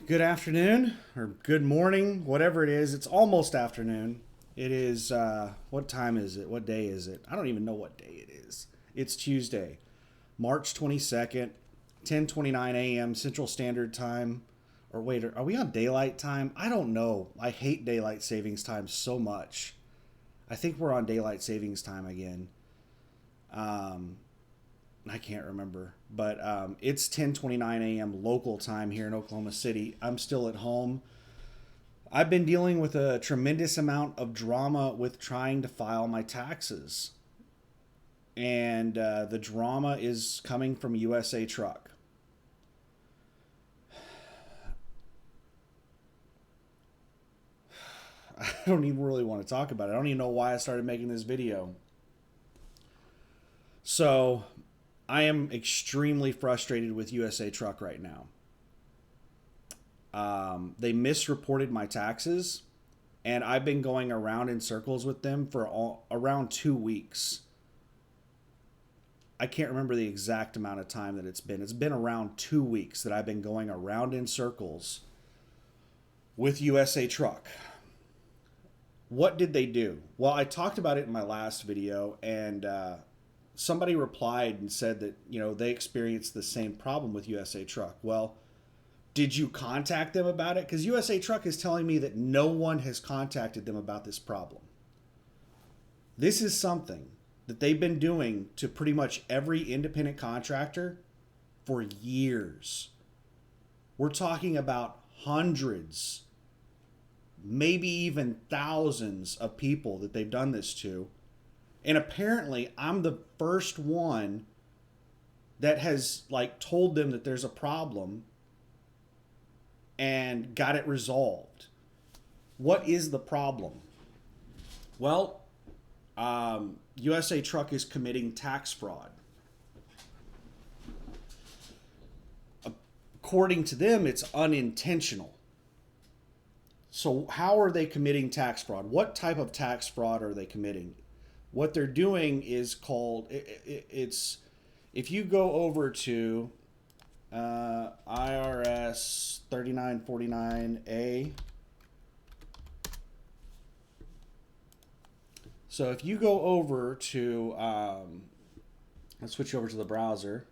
Good afternoon or good morning, whatever it is. It's almost afternoon. It is, what time is it? What day is it? I don't even know what day it is. It's Tuesday, March 22nd, 10:29 a.m. Central Standard Time. Or wait, are we on daylight time? I don't know. I hate daylight savings time so much. I think we're on daylight savings time again. Um, I can't remember, but it's 10:29 a.m. local time here in Oklahoma City. I'm still at home. I've been dealing with a tremendous amount of drama with trying to file my taxes, and the drama is coming from USA Truck. I don't even really want to talk about it. I don't even know why I started making this video. So, I am extremely frustrated with USA Truck right now. They misreported my taxes, and I've been going around in circles with them for around 2 weeks. I can't remember the exact amount of time that it's been. It's been around 2 weeks that I've been going around in circles with USA Truck. What did they do? Well, I talked about it in my last video, and somebody replied and said that they experienced the same problem with USA Truck. Well, did you contact them about it? Because USA Truck is telling me that no one has contacted them about this problem. This is something that they've been doing to pretty much every independent contractor for years. We're talking about hundreds, maybe even thousands of people that they've done this to. And apparently, I'm the first one that has told them that there's a problem and got it resolved. What is the problem? Well, USA Truck is committing tax fraud. According to them, it's unintentional. So how are they committing tax fraud? What type of tax fraud are they committing? What they're doing is called, it's, if you go over to IRS 3949A. So if you go over to, let's switch over to the browser,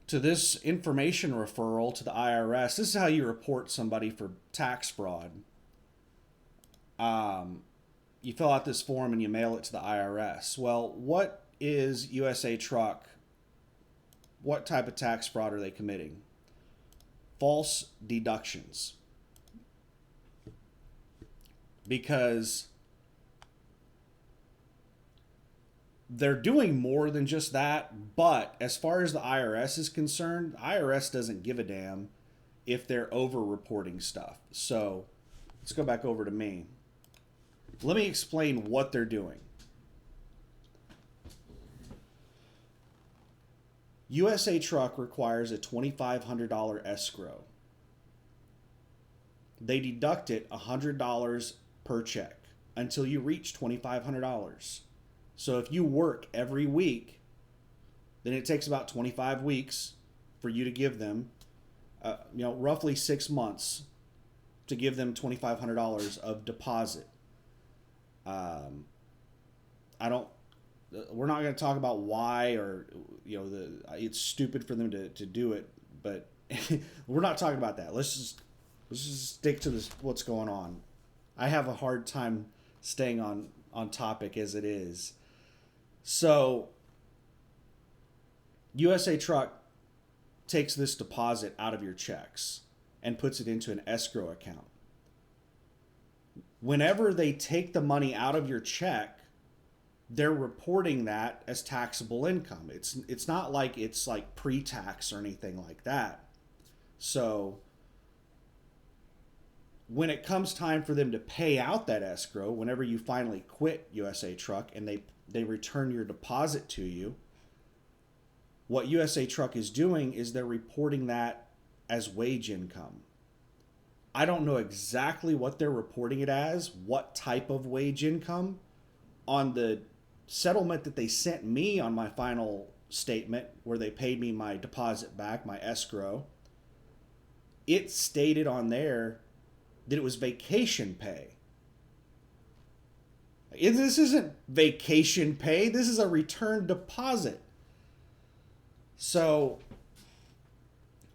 to this information referral to the IRS, this is how you report somebody for tax fraud. You fill out this form and you mail it to the IRS. Well, what is USA Truck? What type of tax fraud are they committing? False deductions. Because they're doing more than just that, but as far as the IRS is concerned, the IRS doesn't give a damn if they're over reporting stuff. So let's go back over to me. Let me explain what they're doing. USA Truck requires a $2,500 escrow. They deduct it $100 per check until you reach $2,500. So if you work every week, then it takes about 25 weeks for you to give them, roughly 6 months to give them $2,500 of deposit. I don't. We're not going to talk about why or it's stupid for them to do it, but we're not talking about that. Let's just stick to this. What's going on? I have a hard time staying on topic as it is. So USA Truck takes this deposit out of your checks and puts it into an escrow account. Whenever they take the money out of your check, they're reporting that as taxable income. It's not like it's like pre-tax or anything like that. So when it comes time for them to pay out that escrow, whenever you finally quit USA Truck and they return your deposit to you, what USA Truck is doing is they're reporting that as wage income. I don't know exactly what they're reporting it as, what type of wage income. On the settlement that they sent me on my final statement, where they paid me my deposit back, my escrow, it stated on there that it was vacation pay. This isn't vacation pay. This is a return deposit. So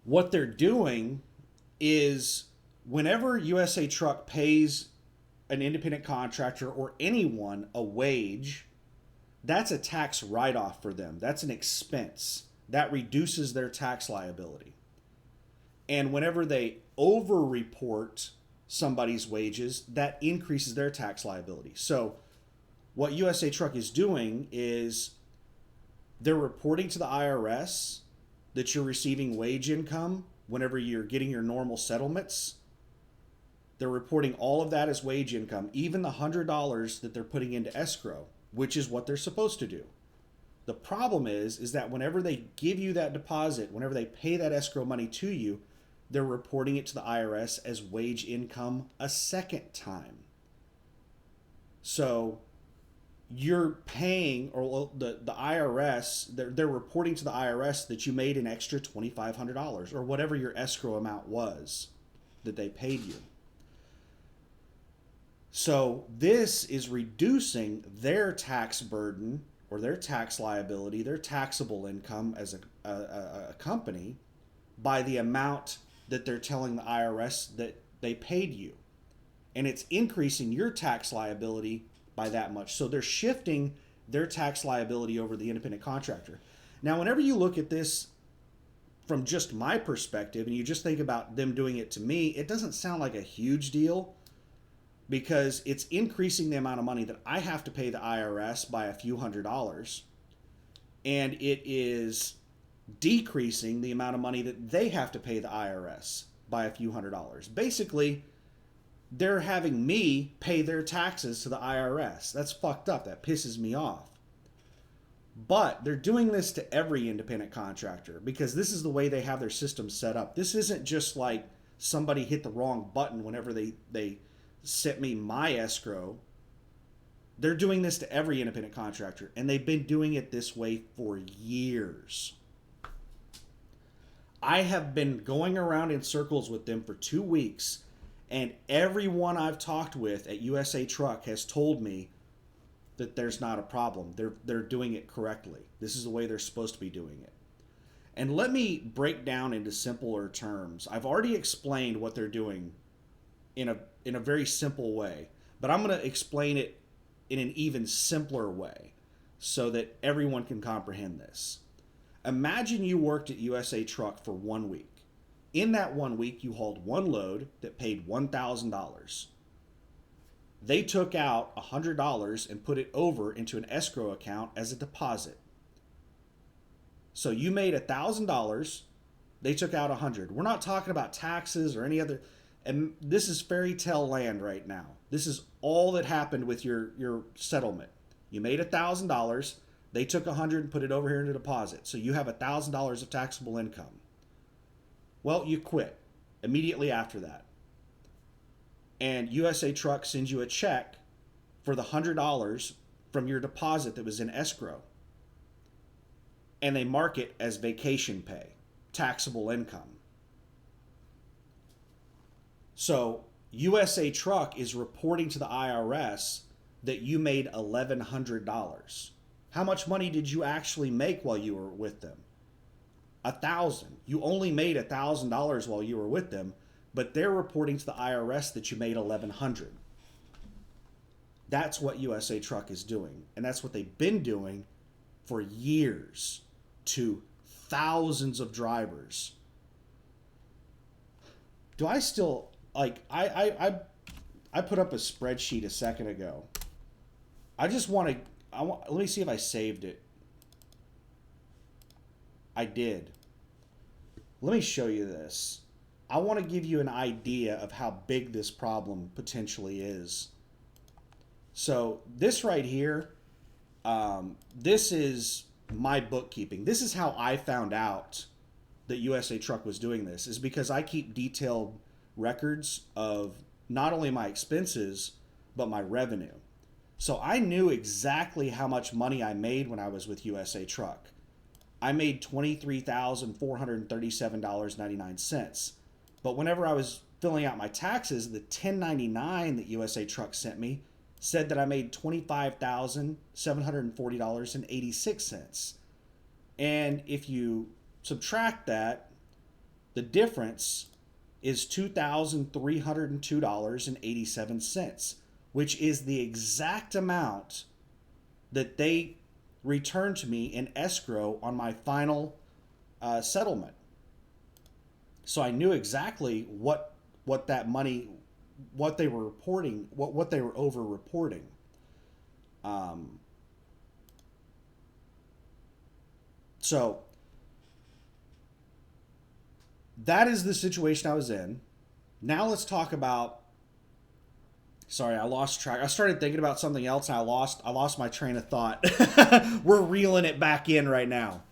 what they're doing is whenever USA Truck pays an independent contractor or anyone a wage, that's a tax write-off for them. That's an expense. That reduces their tax liability. And whenever they over-report somebody's wages, that increases their tax liability. So what USA Truck is doing is they're reporting to the IRS that you're receiving wage income whenever you're getting your normal settlements. They're reporting all of that as wage income, even the $100 that they're putting into escrow, which is what they're supposed to do. The problem is that whenever they give you that deposit, whenever they pay that escrow money to you, they're reporting it to the IRS as wage income a second time. So you're paying, or the IRS, they're reporting to the IRS that you made an extra $2,500 or whatever your escrow amount was that they paid you. So this is reducing their tax burden or their tax liability, their taxable income as a company by the amount that they're telling the IRS that they paid you. And it's increasing your tax liability by that much. So they're shifting their tax liability over to the independent contractor. Now, whenever you look at this from just my perspective and you just think about them doing it to me, it doesn't sound like a huge deal because it's increasing the amount of money that I have to pay the IRS by a few $100s, and it is decreasing the amount of money that they have to pay the IRS by a few $100s. Basically, they're having me pay their taxes to the IRS. That's fucked up. That pisses me off. But they're doing this to every independent contractor because this is the way they have their system set up. This isn't just like somebody hit the wrong button whenever they sent me my escrow. They're doing this to every independent contractor, and they've been doing it this way for years. I have been going around in circles with them for 2 weeks, and everyone I've talked with at USA Truck has told me that there's not a problem. They're doing it correctly. This is the way they're supposed to be doing it. And let me break down into simpler terms. I've already explained what they're doing in a very simple way, but I'm going to explain it in an even simpler way so that everyone can comprehend this. Imagine you worked at USA Truck for 1 week. In that 1 week, you hauled one load that paid $1,000. They took out $100 and put it over into an escrow account as a deposit. So you made $1,000. They took out $100. We're not talking about taxes or any other. And this is fairy tale land right now. This is all that happened with your settlement. You made $1,000. They took $100 and put it over here in a deposit. So you have $1,000 of taxable income. Well, you quit immediately after that. And USA Truck sends you a check for the $100 from your deposit that was in escrow. And they mark it as vacation pay, taxable income. So USA Truck is reporting to the IRS that you made $1,100. How much money did you actually make while you were with them? $1,000. You only made $1,000 while you were with them, but they're reporting to the IRS that you made $1,100. That's what USA Truck is doing, and that's what they've been doing for years to thousands of drivers. Do I still I put up a spreadsheet a second ago. I just want to let me see if I saved it. I did. Let me show you this. I want to give you an idea of how big this problem potentially is. So this right here, this is my bookkeeping. This is how I found out that USA Truck was doing this, is because I keep detailed records of not only my expenses, but my revenue. So I knew exactly how much money I made when I was with USA Truck. I made $23,437.99. But whenever I was filling out my taxes, the 1099 that USA Truck sent me said that I made $25,740.86. And if you subtract that, the difference is $2,302.87, which is the exact amount that they returned to me in escrow on my final settlement. So I knew exactly what that money, what they were reporting, what they were over reporting. Um, so that is the situation I was in. Now let's talk about. Sorry, I lost track. I started thinking about something else and I lost my train of thought. We're reeling it back in right now.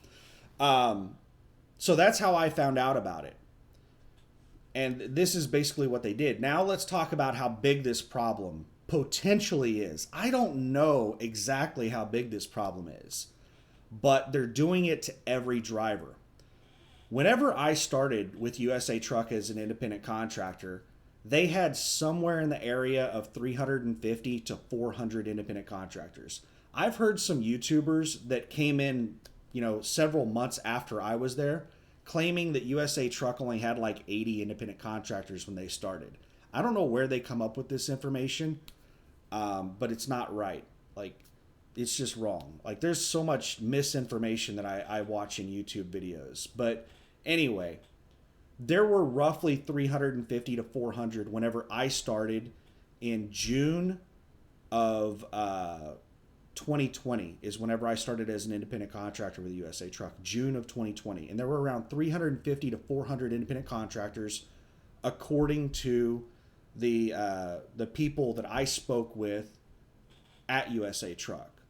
So that's how I found out about it. And this is basically what they did. Now let's talk about how big this problem potentially is. I don't know exactly how big this problem is, but they're doing it to every driver. Whenever I started with USA Truck as an independent contractor, they had somewhere in the area of 350 to 400 independent contractors. I've heard some YouTubers that came in, several months after I was there, claiming that USA Truck only had like 80 independent contractors when they started. I don't know where they come up with this information, but it's not right. Like, it's just wrong. Like, there's so much misinformation that I watch in YouTube videos. But anyway, there were roughly 350 to 400 whenever I started in June of 2020 is whenever I started as an independent contractor with USA Truck, June of 2020. And there were around 350 to 400 independent contractors according to the people that I spoke with at USA Truck.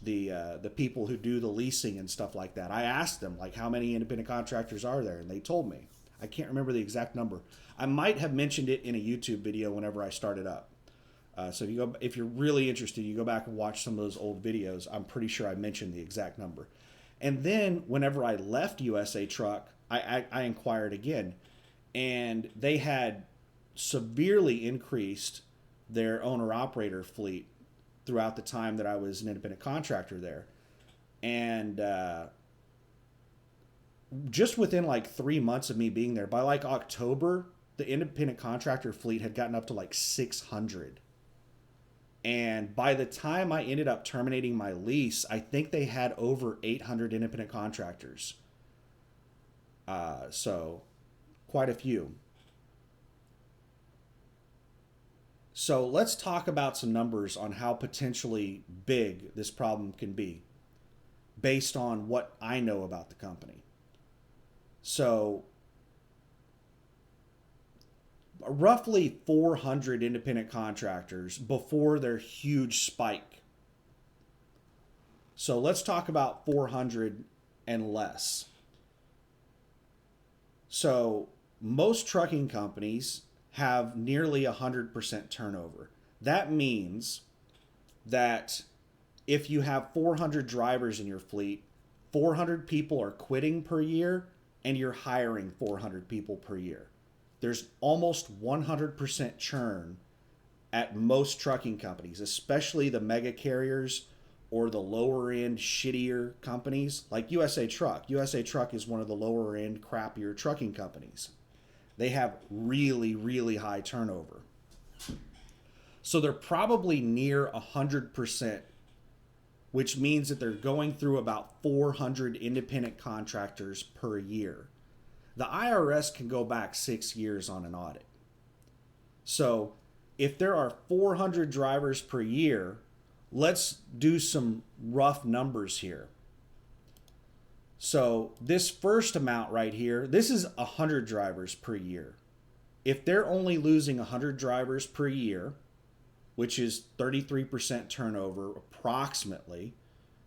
The people who do the leasing and stuff like that. I asked them, like, how many independent contractors are there? And they told me. I can't remember the exact number. I might have mentioned it in a YouTube video whenever I started up. So if you're really interested, you go back and watch some of those old videos. I'm pretty sure I mentioned the exact number. And then whenever I left USA Truck, I inquired again, and they had severely increased their owner-operator fleet throughout the time that I was an independent contractor there. And just within like 3 months of me being there, by like October, the independent contractor fleet had gotten up to like 600. And by the time I ended up terminating my lease, I think they had over 800 independent contractors. So quite a few. So let's talk about some numbers on how potentially big this problem can be based on what I know about the company. So roughly 400 independent contractors before their huge spike. So let's talk about 400 and less. So most trucking companies have nearly 100% turnover. That means that if you have 400 drivers in your fleet, 400 people are quitting per year, and you're hiring 400 people per year. There's almost 100% churn at most trucking companies, especially the mega carriers or the lower end, shittier companies like USA Truck. USA Truck is one of the lower end, crappier trucking companies. They have really, really high turnover. So they're probably near 100%, which means that they're going through about 400 independent contractors per year. The IRS can go back 6 years on an audit. So if there are 400 drivers per year, let's do some rough numbers here. So this first amount right here, this is 100 drivers per year. If they're only losing 100 drivers per year, which is 33% turnover, approximately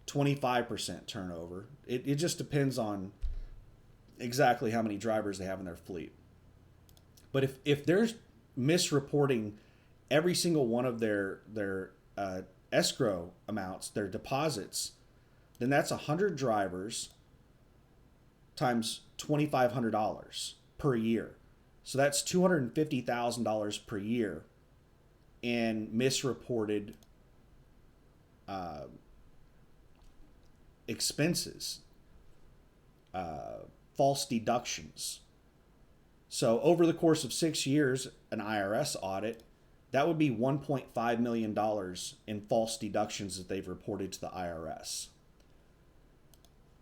25% turnover. It just depends on exactly how many drivers they have in their fleet. But if they're misreporting every single one of their escrow amounts, their deposits, then that's 100 drivers times $2,500 per year. So that's $250,000 per year in misreported uh, expenses, false deductions. So over the course of 6 years, an IRS audit, that would be $1.5 million in false deductions that they've reported to the IRS.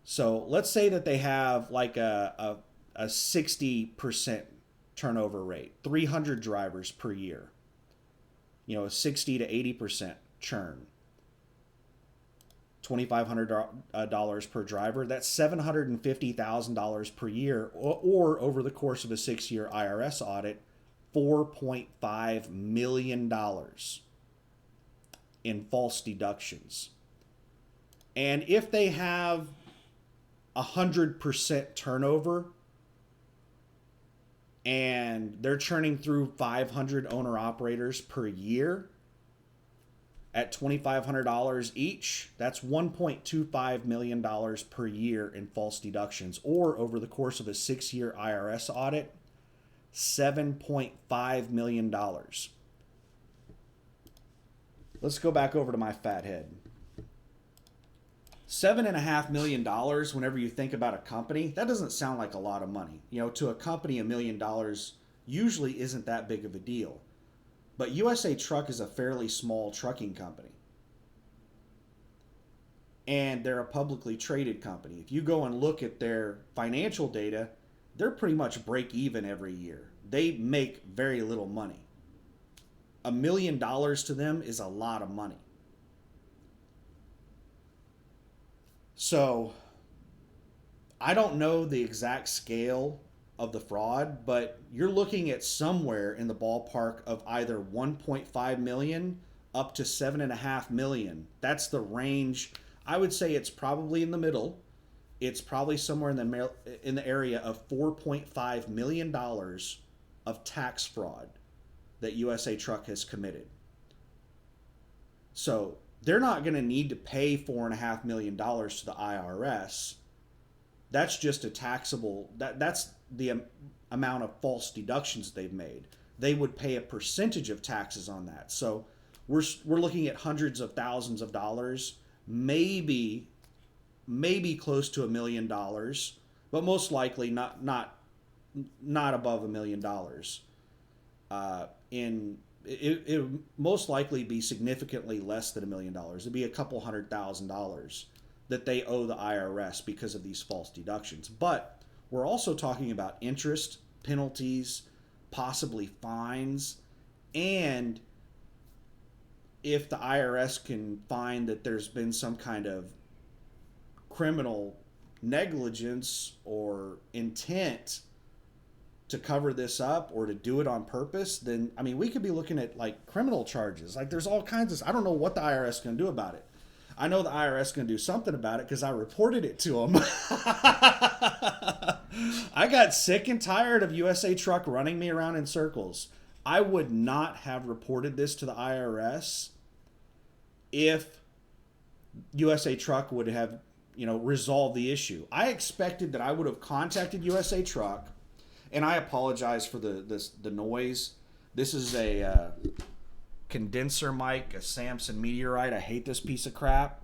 So let's say that they have like a 60% turnover rate, 300 drivers per year, a 60 to 80% churn, $2,500 per driver. That's $750,000 per year, or over the course of a 6-year IRS audit, $4.5 million in false deductions. And if they have 100% turnover and they're churning through 500 owner operators per year at $2,500 each, that's $1.25 million per year in false deductions, or over the course of a 6-year IRS audit, $7.5 million. Let's go back over to my fat head. $7.5 million, whenever you think about a company, that doesn't sound like a lot of money. To a company, $1 million usually isn't that big of a deal. But USA Truck is a fairly small trucking company. And they're a publicly traded company. If you go and look at their financial data, they're pretty much break even every year. They make very little money. $1 million to them is a lot of money. So I don't know the exact scale of the fraud, but you're looking at somewhere in the ballpark of either 1.5 million up to 7.5 million. That's the range. I would say it's probably in the middle. It's probably somewhere in the area of $4.5 million of tax fraud that USA Truck has committed. So they're not going to need to pay $4.5 million to the IRS. That's just a taxable, that's the amount of false deductions they've made. They would pay a percentage of taxes on that. So we're looking at hundreds of thousands of dollars, maybe close to $1 million, but most likely not above $1 million. It would most likely be significantly less than $1 million. It'd be a couple $100,000 that they owe the IRS because of these false deductions. But we're also talking about interest, penalties, possibly fines, and if the IRS can find that there's been some kind of criminal negligence or intent to cover this up or to do it on purpose, then we could be looking at like criminal charges. Like there's all kinds of, I don't know what the IRS is going to do about it. I know the IRS is going to do something about it because I reported it to them. I got sick and tired of USA Truck running me around in circles. I would not have reported this to the IRS if USA Truck would have, resolved the issue. I expected that I would have contacted USA Truck. And I apologize for the noise. This is a condenser mic, a Samson Meteorite. I hate this piece of crap.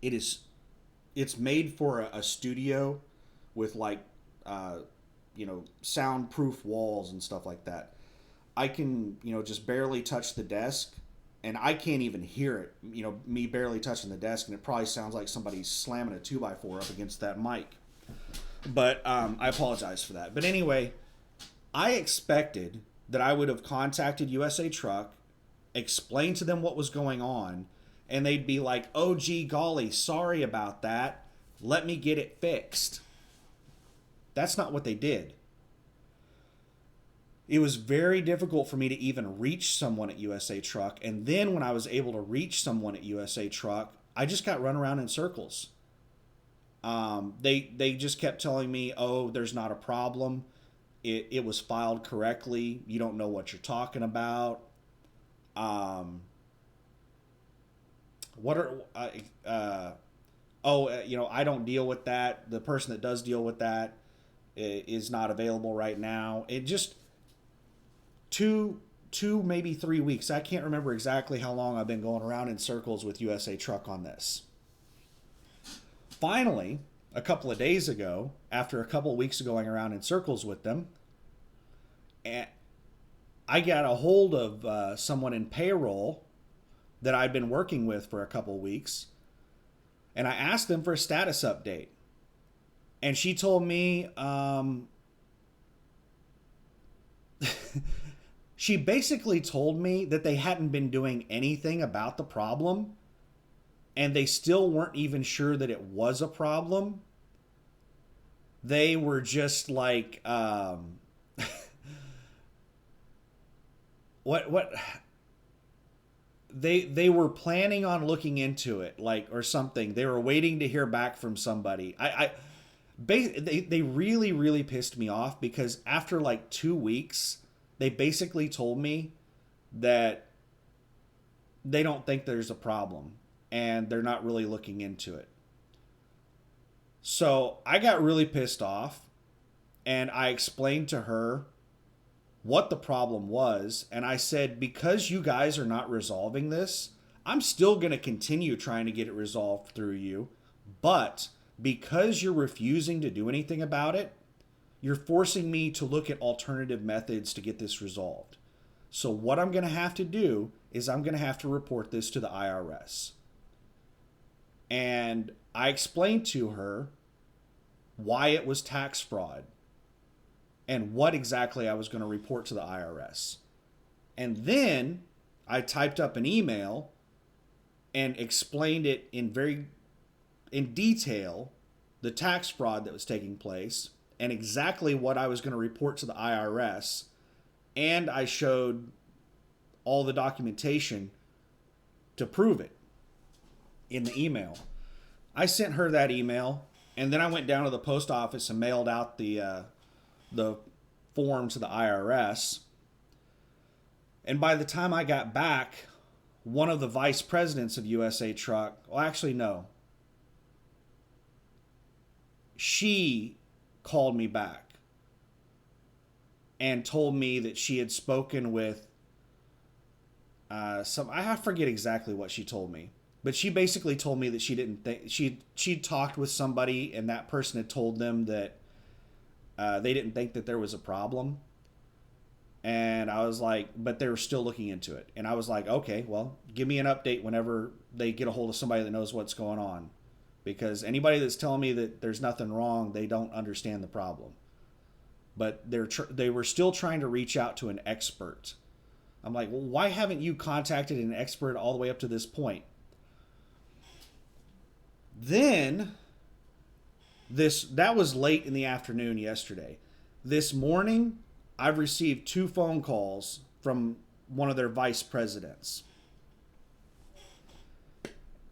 It's made for a studio with like soundproof walls and stuff like that. I can just barely touch the desk, and I can't even hear it. Me barely touching the desk, and it probably sounds like somebody's slamming a 2x4 up against that mic. But I apologize for that. But anyway, I expected that I would have contacted USA Truck, explained to them what was going on, and they'd be like, oh, gee, golly, sorry about that. Let me get it fixed. That's not what they did. It was very difficult for me to even reach someone at USA Truck. And then when I was able to reach someone at USA Truck, I just got run around in circles. They just kept telling me, oh, there's not a problem. It was filed correctly. You don't know what you're talking about. I don't deal with that. The person that does deal with that is not available right now. It just two maybe 3 weeks. I can't remember exactly how long I've been going around in circles with USA Truck on this. Finally, a couple of days ago, after a couple of weeks of going around in circles with them, and I got a hold of someone in payroll that I'd been working with for a couple of weeks, and I asked them for a status update. And she told me, she basically told me that they hadn't been doing anything about the problem, and they still weren't even sure that it was a problem. They were just like, what they were planning on looking into it, like, or something. They were waiting to hear back from somebody. They really pissed me off, because after like 2 weeks, they basically told me that they don't think there's a problem and they're not really looking into it. So I got really pissed off, and I explained to her what the problem was. And I said, because you guys are not resolving this, I'm still going to continue trying to get it resolved through you. But because you're refusing to do anything about it, you're forcing me to look at alternative methods to get this resolved. So what I'm going to have to do is I'm going to have to report this to the IRS. And I explained to her why it was tax fraud and what exactly I was going to report to the IRS. And then I typed up an email and explained it in detail, the tax fraud that was taking place and exactly what I was going to report to the IRS. And I showed all the documentation to prove it in the email. I sent her that email, and then I went down to the post office and mailed out the form to the IRS. And by the time I got back, one of the vice presidents of USA Truck, well, actually, no, she called me back and told me that she had spoken with I forget exactly what she told me, but she basically told me that she didn't think she talked with somebody, and that person had told them that they didn't think that there was a problem. And I was like, but they were still looking into it. And I was like, okay, well, give me an update whenever they get a hold of somebody that knows what's going on. Because anybody that's telling me that there's nothing wrong, they don't understand the problem. But they were still trying to reach out to an expert. I'm like, well, why haven't you contacted an expert all the way up to this point? Then, that was late in the afternoon yesterday. This morning, I've received 2 phone calls from one of their vice presidents.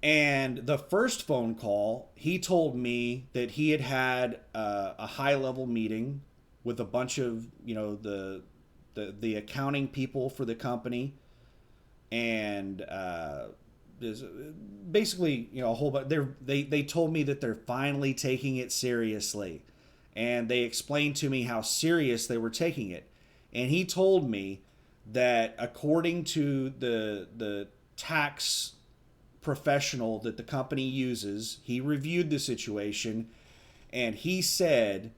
And the first phone call, he told me that he had a high-level meeting with a bunch of, the accounting people for the company, and basically, a whole bunch. They told me that they're finally taking it seriously, and they explained to me how serious they were taking it. And he told me that according to the tax professional that the company uses, he reviewed the situation, and he said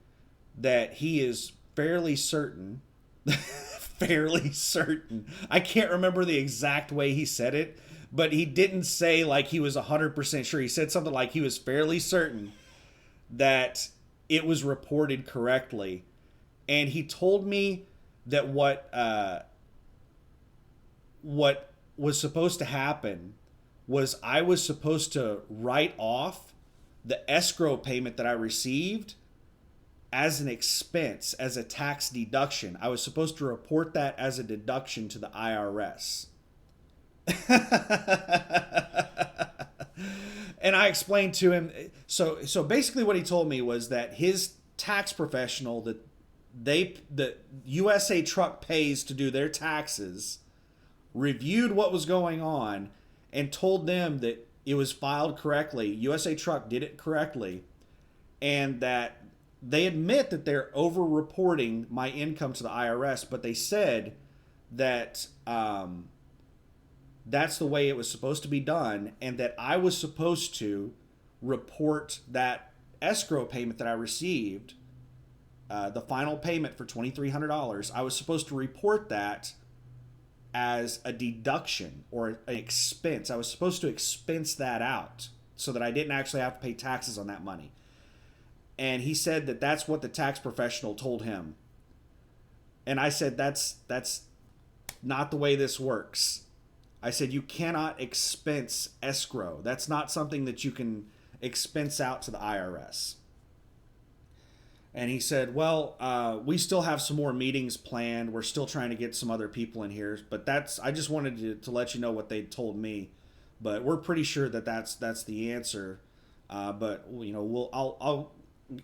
that he is fairly certain fairly certain. I can't remember the exact way he said it, but he didn't say like he was 100% sure. He said something like he was fairly certain that it was reported correctly. And he told me that what was supposed to happen was I was supposed to write off the escrow payment that I received as an expense, as a tax deduction. I was supposed to report that as a deduction to the IRS. And I explained to him, so basically what he told me was that his tax professional that USA Truck pays to do their taxes reviewed what was going on and told them that it was filed correctly. USA Truck did it correctly, and that they admit that they're over reporting my income to the IRS, but they said that that's the way it was supposed to be done, and that I was supposed to report that escrow payment that I received, the final payment for $2,300. I was supposed to report that as a deduction or an expense. I was supposed to expense that out so that I didn't actually have to pay taxes on that money. And he said that that's what the tax professional told him. And I said, that's not the way this works. I said, you cannot expense escrow. That's not something that you can expense out to the IRS. And he said, well, we still have some more meetings planned. We're still trying to get some other people in here. But I just wanted to let you know what they told me. But we're pretty sure that that's the answer. But you know,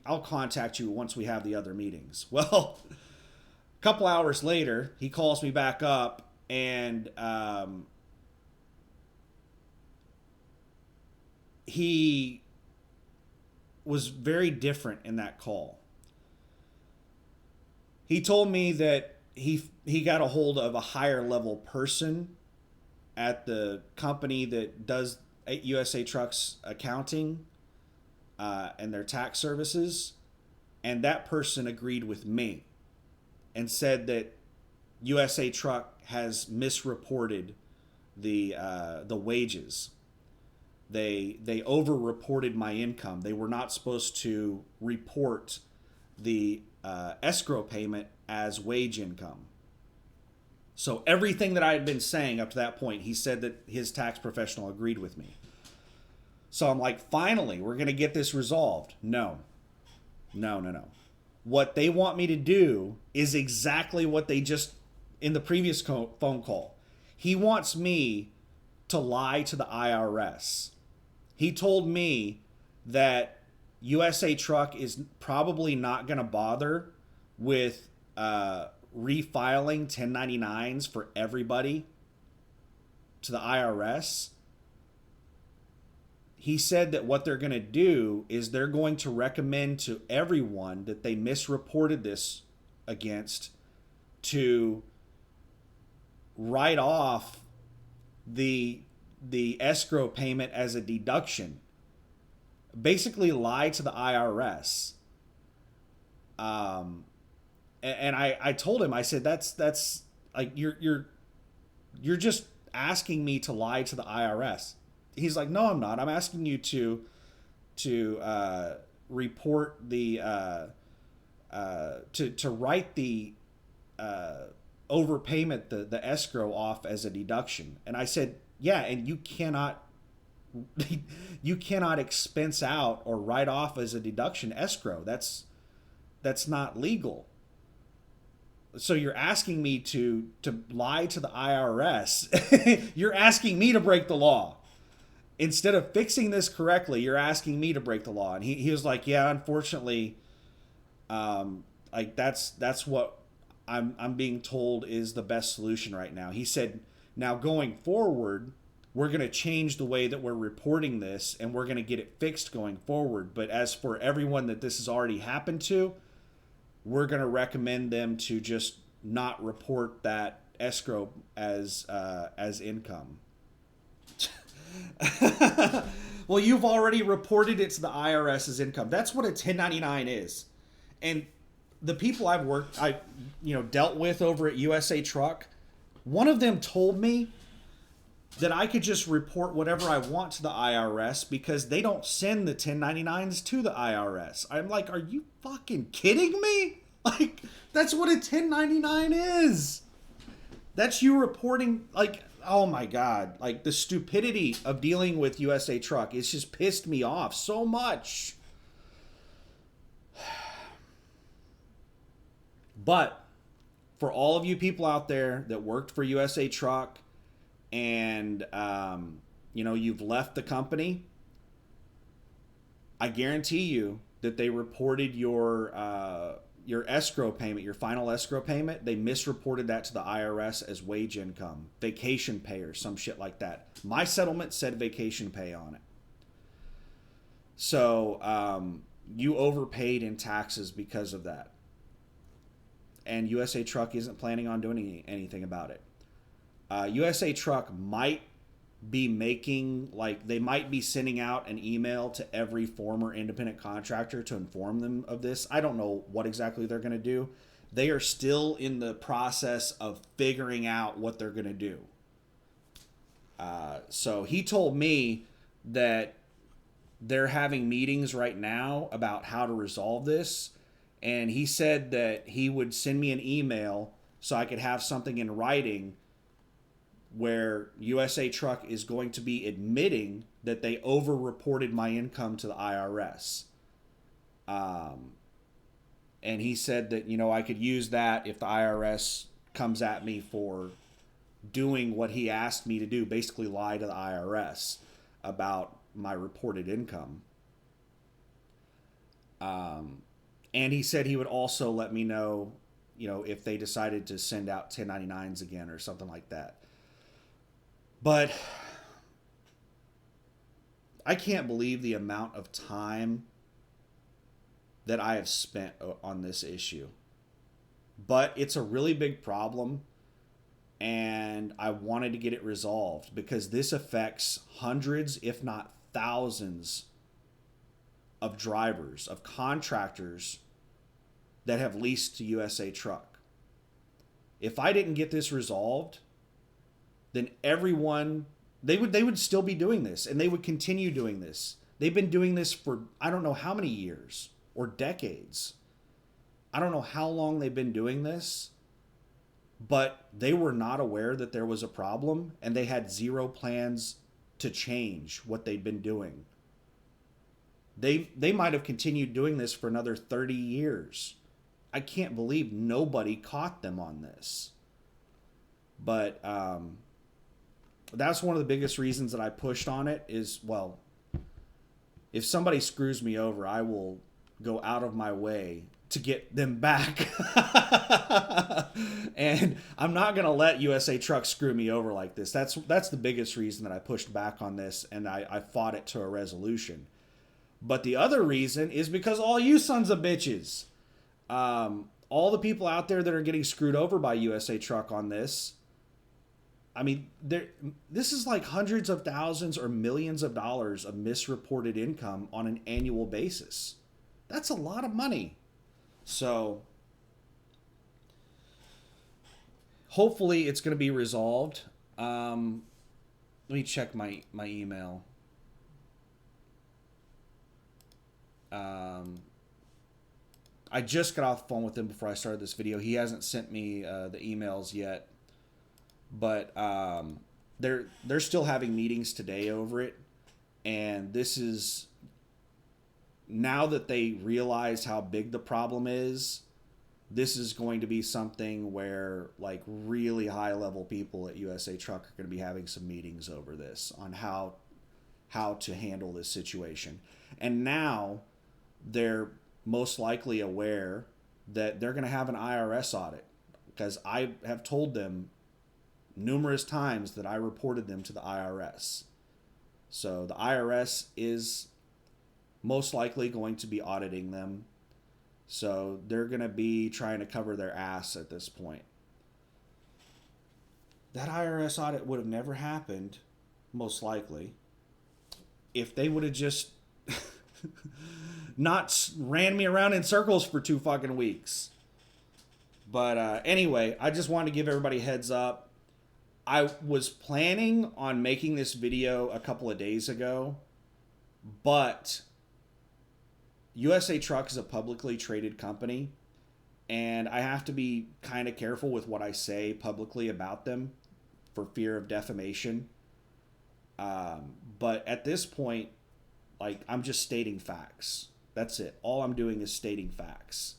I'll contact you once we have the other meetings. Well, a couple hours later, he calls me back up, and he was very different in that call. He told me that he got a hold of a higher level person at the company that does USA Trucks accounting and their tax services, and that person agreed with me and said that USA Truck has misreported the wages. They over-reported my income. They were not supposed to report the escrow payment as wage income. So everything that I had been saying up to that point, he said that his tax professional agreed with me. So I'm like, finally, we're going to get this resolved. No. What they want me to do is exactly what they just, in the previous phone call. He wants me to lie to the IRS. He told me that USA Truck is probably not going to bother with refiling 1099s for everybody to the IRS. He said that what they're going to do is they're going to recommend to everyone that they misreported this against to write off the escrow payment as a deduction. Basically lie to the IRS. And I told him, I said, that's like, you're just asking me to lie to the IRS. He's like, no, I'm not. I'm asking you to report the to write the overpayment, the escrow off as a deduction. And I said, yeah, and you cannot expense out or write off as a deduction escrow. That's not legal. So you're asking me to lie to the IRS. You're asking me to break the law. Instead of fixing this correctly, you're asking me to break the law. And he was like, yeah, unfortunately, like that's what I'm being told is the best solution right now. He said, now going forward, we're going to change the way that we're reporting this, and we're going to get it fixed going forward. But as for everyone that this has already happened to, we're going to recommend them to just not report that escrow as income. Well, you've already reported it to the IRS as income. That's what a 1099 is. And the people I've dealt with over at USA Truck, one of them told me that I could just report whatever I want to the IRS because they don't send the 1099s to the IRS. I'm like, are you fucking kidding me? Like, that's what a 1099 is. That's you reporting, like, oh my God. Like, the stupidity of dealing with USA Truck, it's just pissed me off so much. But for all of you people out there that worked for USA Truck and you've left the company, I guarantee you that they reported your escrow payment, your final escrow payment, they misreported that to the IRS as wage income, vacation pay, or some shit like that. My settlement said vacation pay on it. So you overpaid in taxes because of that. And USA Truck isn't planning on doing anything about it. USA Truck might be making, like, they might be sending out an email to every former independent contractor to inform them of this. I don't know what exactly they're going to do. They are still in the process of figuring out what they're going to do. So he told me that they're having meetings right now about how to resolve this. And he said that he would send me an email so I could have something in writing where USA Truck is going to be admitting that they over-reported my income to the IRS. And he said that, I could use that if the IRS comes at me for doing what he asked me to do, basically lie to the IRS about my reported income. And he said he would also let me know, if they decided to send out 1099s again or something like that. But I can't believe the amount of time that I have spent on this issue. But it's a really big problem, and I wanted to get it resolved because this affects hundreds, if not thousands, of drivers, of contractors that have leased to USA Truck. If I didn't get this resolved, then everyone, they would still be doing this, and they would continue doing this. They've been doing this for I don't know how many years or decades. I don't know how long they've been doing this, but they were not aware that there was a problem, and they had zero plans to change what they'd been doing. They might have continued doing this for another 30 years. I can't believe nobody caught them on this. But that's one of the biggest reasons that I pushed on it is, well, if somebody screws me over, I will go out of my way to get them back. And I'm not going to let USA Truck screw me over like this. That's the biggest reason that I pushed back on this, and I fought it to a resolution. But the other reason is because all you sons of bitches, all the people out there that are getting screwed over by USA Truck on this, I mean, this is like hundreds of thousands or millions of dollars of misreported income on an annual basis. That's a lot of money. So hopefully it's going to be resolved. Let me check my email. I just got off the phone with him before I started this video. He hasn't sent me the emails yet, but they're still having meetings today over it. And this is, now that they realize how big the problem is, this is going to be something where like really high level people at USA Truck are going to be having some meetings over this on how to handle this situation. And now they're most likely aware that they're going to have an IRS audit, because I have told them numerous times that I reported them to the IRS. So the IRS is most likely going to be auditing them. So they're going to be trying to cover their ass at this point. That IRS audit would have never happened, most likely, if they would have just not ran me around in circles for 2 fucking weeks. But anyway, I just wanted to give everybody a heads up. I was planning on making this video a couple of days ago, but USA Truck is a publicly traded company, and I have to be kind of careful with what I say publicly about them for fear of defamation. But at this point, like, I'm just stating facts. That's it. All I'm doing is stating facts.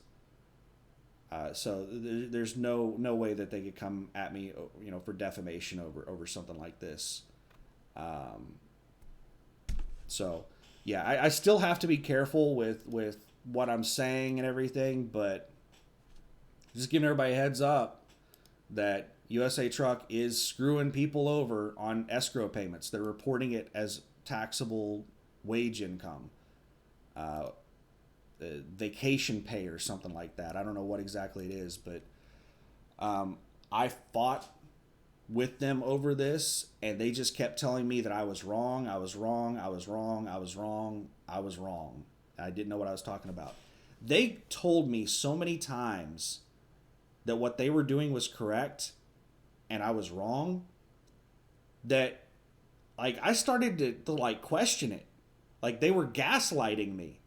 So there's no way that they could come at me, for defamation over something like this. So yeah, I still have to be careful with what I'm saying and everything, but just giving everybody a heads up that USA Truck is screwing people over on escrow payments. They're reporting it as taxable wage income. vacation pay or something like that. I don't know what exactly it is, but I fought with them over this, and they just kept telling me that I was wrong. I was wrong. I was wrong. I was wrong. I was wrong. I didn't know what I was talking about. They told me so many times that what they were doing was correct and I was wrong, that like I started to like question it. Like they were gaslighting me.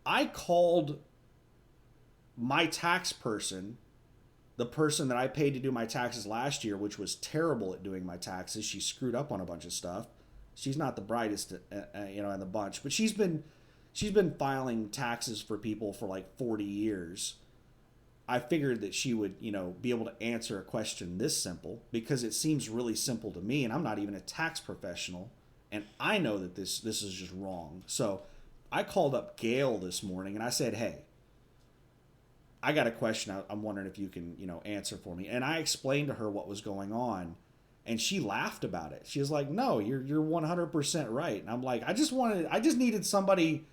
I called my tax person, the person that I paid to do my taxes last year, which was terrible at doing my taxes. She screwed up on a bunch of stuff. She's not the brightest, in the bunch, but she's been filing taxes for people for like 40 years. I figured that she would, be able to answer a question this simple, because it seems really simple to me, and I'm not even a tax professional, and I know that this is just wrong. So I called up Gail this morning and I said, "Hey, I got a question. I'm wondering if you can, answer for me." And I explained to her what was going on, and she laughed about it. She was like, "No, you're 100% right." And I'm like, I just needed somebody,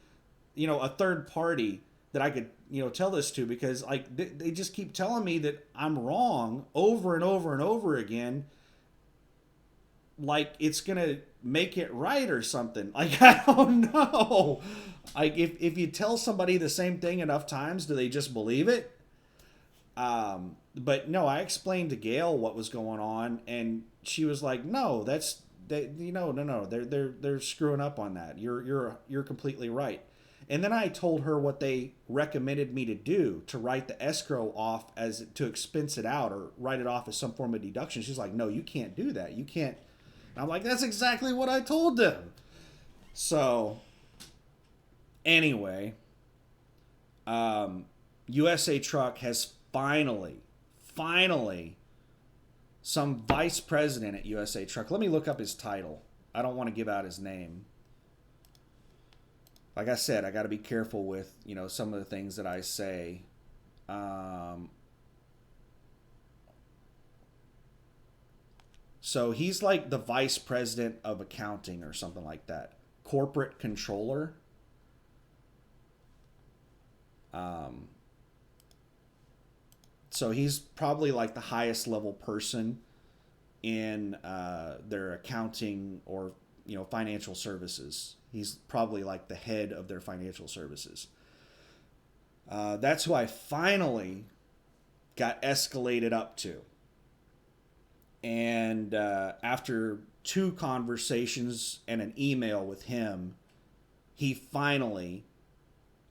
a third party that I could, tell this to, because like they just keep telling me that I'm wrong over and over and over again. Like it's gonna make it right or something. Like I don't know. Like if you tell somebody the same thing enough times, do they just believe it? But no, I explained to Gail what was going on, and she was like, "No, no, they're screwing up on that. You're completely right." And then I told her what they recommended me to do, to write the escrow off as to expense it out or write it off as some form of deduction. She's like, "No, you can't do that. You can't." And I'm like, "That's exactly what I told them." So anyway, USA Truck has finally, some vice president at USA Truck. Let me look up his title. I don't want to give out his name. Like I said, I got to be careful with, some of the things that I say. So he's like the vice president of accounting or something like that. Corporate controller. So he's probably like the highest level person in their accounting or financial services. He's probably like the head of their financial services. That's who I finally got escalated up to. And after 2 conversations and an email with him, he finally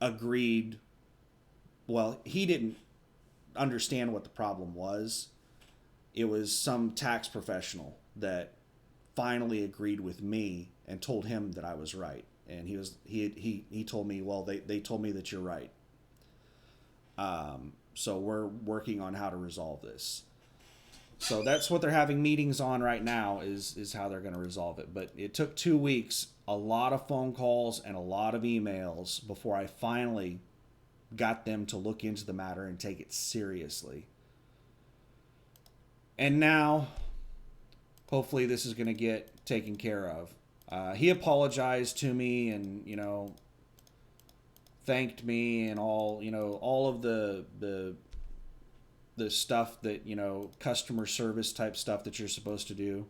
agreed. Well, he didn't understand what the problem was. It was some tax professional that finally agreed with me and told him that I was right. And he told me, "Well, they told me that you're right." So we're working on how to resolve this. So that's what they're having meetings on right now, is how they're going to resolve it. But it took 2 weeks, a lot of phone calls and a lot of emails before I finally got them to look into the matter and take it seriously. And now, hopefully this is going to get taken care of. He apologized to me and, thanked me and all of the stuff that, customer service type stuff that you're supposed to do.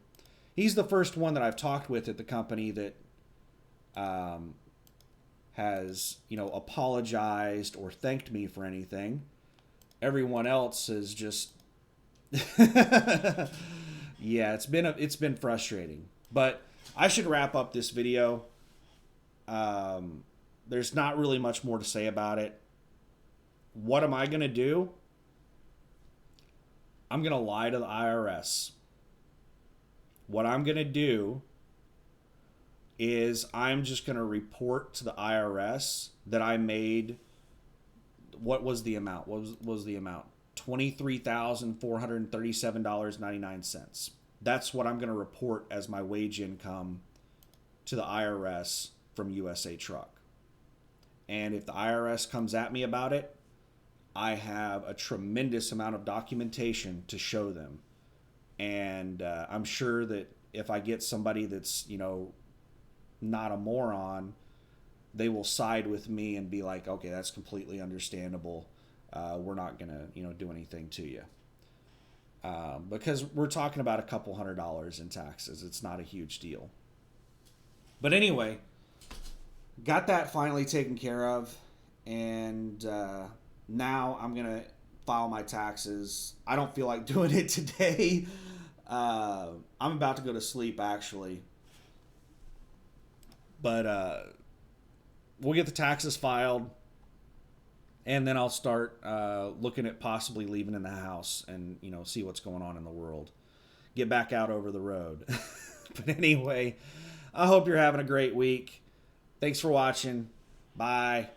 He's the first one that I've talked with at the company that has, apologized or thanked me for anything. Everyone else is just yeah, it's been frustrating. But I should wrap up this video. There's not really much more to say about it. What am I going to do? I'm going to lie to the IRS. What I'm going to do is I'm just going to report to the IRS that I made, what was the amount? What was the amount? $23,437.99. That's what I'm going to report as my wage income to the IRS from USA Truck. And if the IRS comes at me about it, I have a tremendous amount of documentation to show them. And I'm sure that if I get somebody that's, not a moron, they will side with me and be like, okay, that's completely understandable. We're not going to, do anything to you. Because we're talking about a couple $100 in taxes. It's not a huge deal. But anyway, got that finally taken care of. And now I'm going to file my taxes. I don't feel like doing it today. I'm about to go to sleep, actually. But we'll get the taxes filed. And then I'll start looking at possibly leaving in the house and, see what's going on in the world. Get back out over the road. But anyway, I hope you're having a great week. Thanks for watching. Bye.